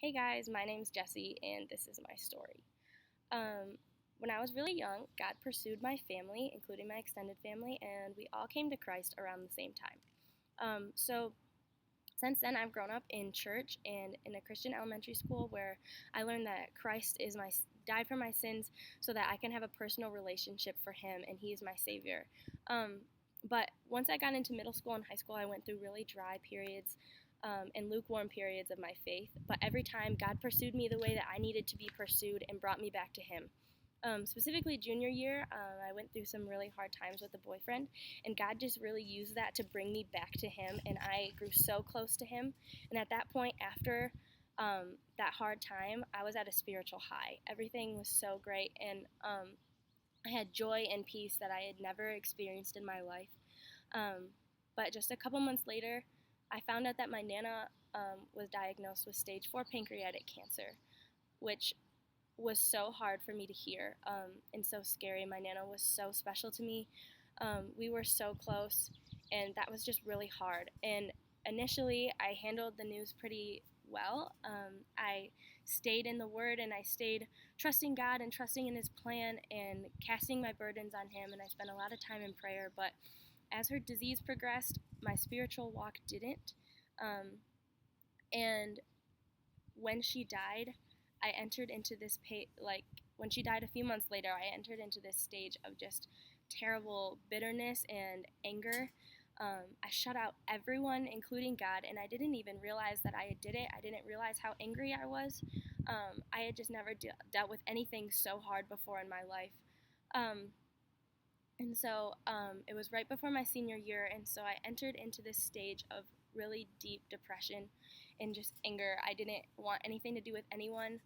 Hey guys, my name's Jessie, and this is my story. When I was really young, God pursued my family, including my extended family, and we all came to Christ around the same time. So since then, I've grown up in church and in a Christian elementary school where I learned that Christ is my died for my sins so that I can have a personal relationship for Him, and He is my Savior. But once I got into middle school and high school, I went through really dry periods and lukewarm periods of my faith. But every time, God pursued me the way that I needed to be pursued and brought me back to Him. Specifically, junior year, I went through some really hard times with a boyfriend, and God just really used that to bring me back to Him, and I grew so close to Him. And at that point, after that hard time, I was at a spiritual high. Everything was so great, and I had joy and peace that I had never experienced in my life. But just a couple months later, I found out that my Nana was diagnosed with stage 4 pancreatic cancer, which was so hard for me to hear and so scary. My Nana was so special to me. We were so close, and that was just really hard. And initially, I handled the news pretty well. I stayed in the Word, and I stayed trusting God and trusting in His plan and casting my burdens on Him, and I spent a lot of time in prayer. But as her disease progressed, my spiritual walk didn't. And when she died, I entered into this when she died a few months later, I entered into this stage of just terrible bitterness and anger. I shut out everyone, including God, and I didn't even realize that I did it. I didn't realize how angry I was. I had just never dealt with anything so hard before in my life. And so it was right before my senior year, and so I entered into this stage of really deep depression and just anger. I didn't want anything to do with anyone.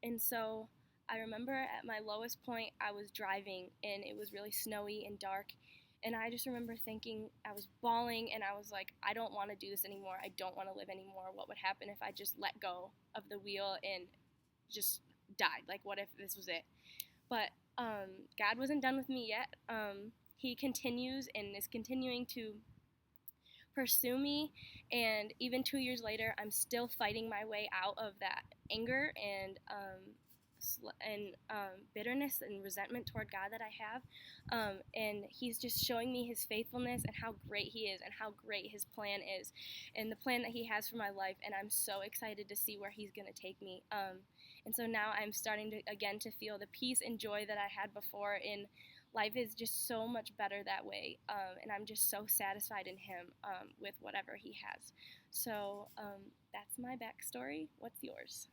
And so I remember at my lowest point, I was driving, and it was really snowy and dark. And I just remember thinking, I was bawling, and I was like, I don't want to do this anymore. I don't want to live anymore. What would happen if I just let go of the wheel and just died? Like, what if this was it? But God wasn't done with me yet. He continues and is continuing to pursue me, and even 2 years later, I'm still fighting my way out of that anger and bitterness and resentment toward God that I have. And He's just showing me His faithfulness and how great He is and how great His plan is and the plan that He has for my life. And I'm so excited to see where He's going to take me. And so now I'm starting to again to feel the peace and joy that I had before. And life is just so much better that way. And I'm just so satisfied in Him with whatever He has. So that's my backstory. What's yours?